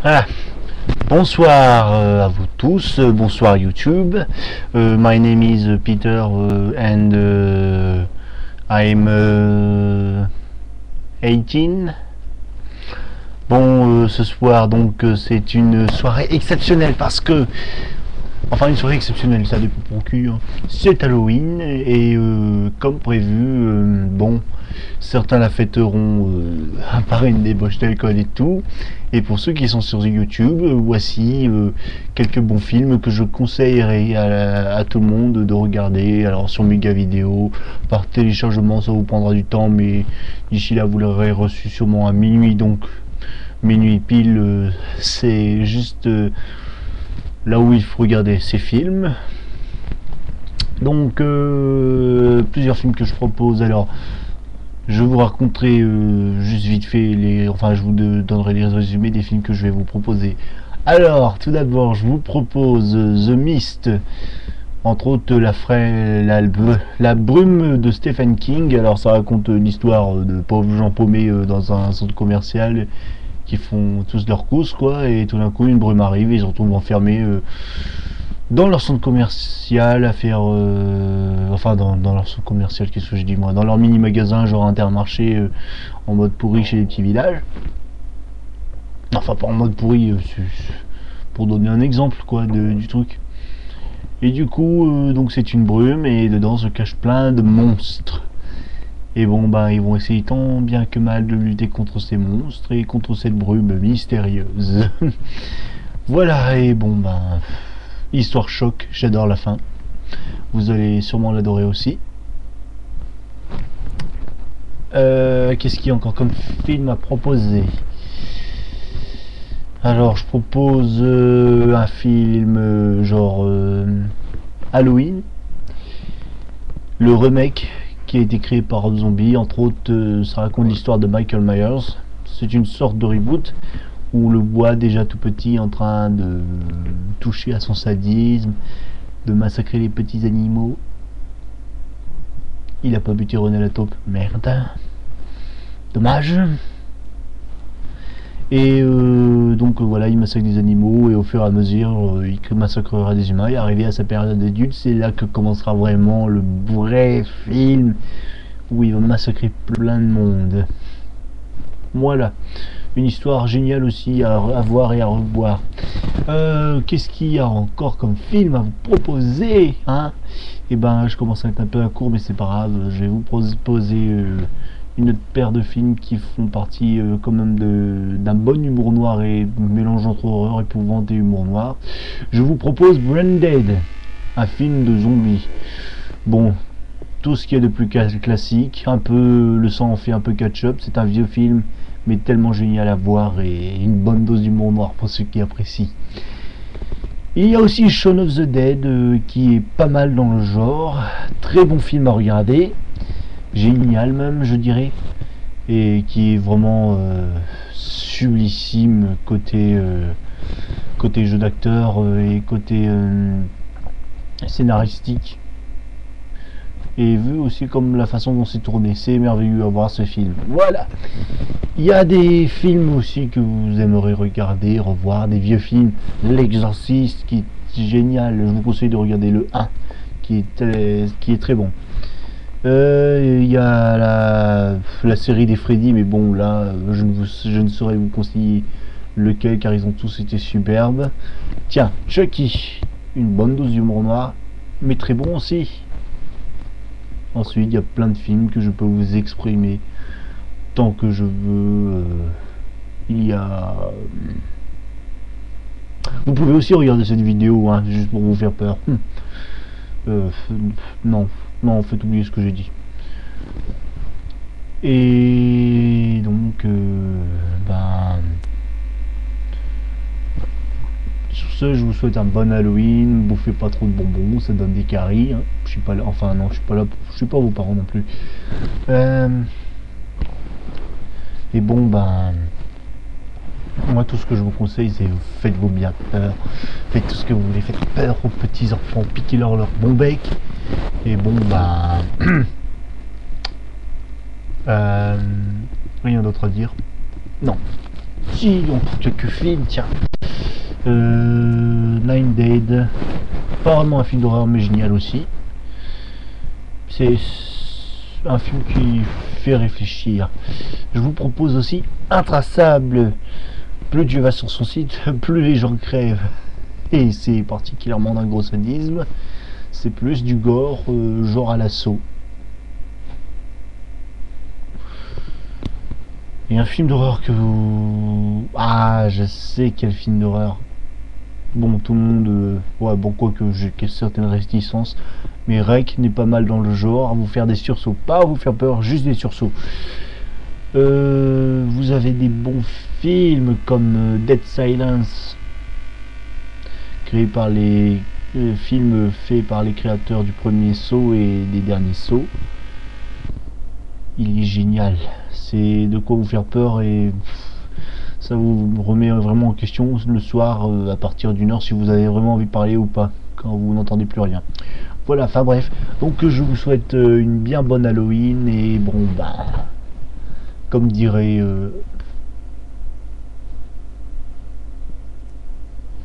Ah, bonsoir à vous tous, bonsoir YouTube. My name is Peter and I'm 18. Bon, ce soir donc c'est une soirée exceptionnelle parce que enfin, une soirée exceptionnelle, ça dépend pour qui, hein. C'est Halloween et comme prévu, bon, certains la fêteront par une débauche d'alcool et tout. Et pour ceux qui sont sur YouTube, voici quelques bons films que je conseillerais à tout le monde de regarder. Alors sur Mega Vidéo, par téléchargement, ça vous prendra du temps, mais d'ici là, vous l'aurez reçu sûrement à minuit. Donc minuit pile, c'est juste là où il faut regarder ces films. Donc plusieurs films que je propose. Alors je vous raconterai juste vite fait enfin je vous donnerai les résumés des films que je vais vous proposer. Alors tout d'abord je vous propose The Mist, entre autres la brume de Stephen King. Alors ça raconte l'histoire de pauvres gens paumés dans un centre commercial qui font tous leurs courses quoi, et tout d'un coup une brume arrive et ils se retrouvent enfermés dans leur centre commercial à faire enfin dans leur centre commercial, qu'est-ce que je dis moi, dans leur mini magasin genre Intermarché, en mode pourri chez les petits villages, enfin pas en mode pourri, pour donner un exemple quoi du truc. Et du coup donc c'est une brume et dedans se cachent plein de monstres. Et bon bah ils vont essayer tant bien que mal de lutter contre ces monstres et contre cette brume mystérieuse. Voilà, et bon bah histoire choc, j'adore la fin. Vous allez sûrement l'adorer aussi. Qu'est-ce qu'il y a encore comme film à proposer? Alors je propose un film genre Halloween, le remake qui a été créé par Zombie, entre autres. Ça raconte l'histoire de Michael Myers. C'est une sorte de reboot où on le voit déjà tout petit en train de toucher à son sadisme, de massacrer les petits animaux. Il a pas buté René la taupe, merde, dommage. Et donc voilà, il massacre des animaux et au fur et à mesure il massacrera des humains. Et arrivé à sa période d'adulte, c'est là que commencera vraiment le vrai film où il va massacrer plein de monde. Voilà, une histoire géniale aussi à voir et à revoir. Qu'est-ce qu'il y a encore comme film à vous proposer, hein? Et ben je commence à être un peu à court, mais c'est pas grave, je vais vous proposer une autre paire de films qui font partie quand même d'un bon humour noir et mélange entre horreur, épouvante et humour noir. Je vous propose Branded, un film de zombies. Bon, tout ce qu'il y a de plus classique, un peu le sang en fait un peu ketchup. C'est un vieux film mais tellement génial à voir et une bonne dose d'humour noir pour ceux qui apprécient. Il y a aussi Shaun of the Dead qui est pas mal dans le genre, très bon film à regarder, génial même je dirais, et qui est vraiment sublissime côté jeu d'acteur et côté scénaristique, et vu aussi comme la façon dont c'est tourné, c'est merveilleux à voir ce film. Voilà. Il y a des films aussi que vous aimeriez regarder, revoir, des vieux films. L'Exorciste qui est génial, je vous conseille de regarder le 1 qui est très bon. Il y a la série des Freddy, mais bon là je ne saurais vous conseiller lequel car ils ont tous été superbes. Tiens, Chucky, une bonne dose d'humour noir mais très bon aussi. Ensuite il y a plein de films que je peux vous exprimer tant que je veux. Il y a vous pouvez aussi regarder cette vidéo hein, juste pour vous faire peur. Non, faites oublier ce que j'ai dit. Et donc ben sur ce, je vous souhaite un bon Halloween. Bouffez pas trop de bonbons, ça donne des caries, hein. Je suis pas là, enfin non, je suis pas là, je suis pas vos parents non plus. Et bon ben moi tout ce que je vous conseille c'est faites-vous bien peur, faites tout ce que vous voulez, faites peur aux petits enfants, piquez-leur leur bon bec. Et bon ben rien d'autre à dire, non, aussi, donc quelques films, tiens. Nine Dead, pas vraiment un film d'horreur mais génial aussi. C'est un film qui fait réfléchir. Je vous propose aussi Intraçable. Plus Dieu va sur son site, plus les gens crèvent. Et c'est particulièrement d'un gros sadisme. C'est plus du gore, genre à l'assaut. Et un film d'horreur que vous... Ah, je sais quel film d'horreur. Bon, tout le monde... ouais, bon, quoi que j'ai certaines réticences. Mais Rec n'est pas mal dans le genre. À vous faire des sursauts. Pas à vous faire peur, juste des sursauts. Vous avez des bons films comme Dead Silence. Créé par les... films faits par les créateurs du premier Saw et des derniers Saw. Il est génial. C'est de quoi vous faire peur et ça vous remet vraiment en question le soir à partir d'une heure si vous avez vraiment envie de parler ou pas quand vous n'entendez plus rien. Voilà, enfin bref, donc je vous souhaite une bien bonne Halloween et bon bah comme dirait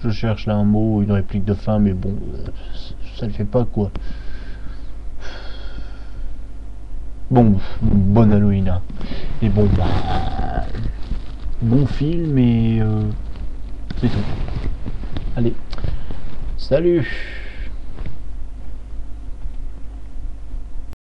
je cherche là un mot, une réplique de fin mais bon ça le fait pas quoi. Bon, bonne Halloween hein. Et bon bah bon film et c'est tout. Allez, salut.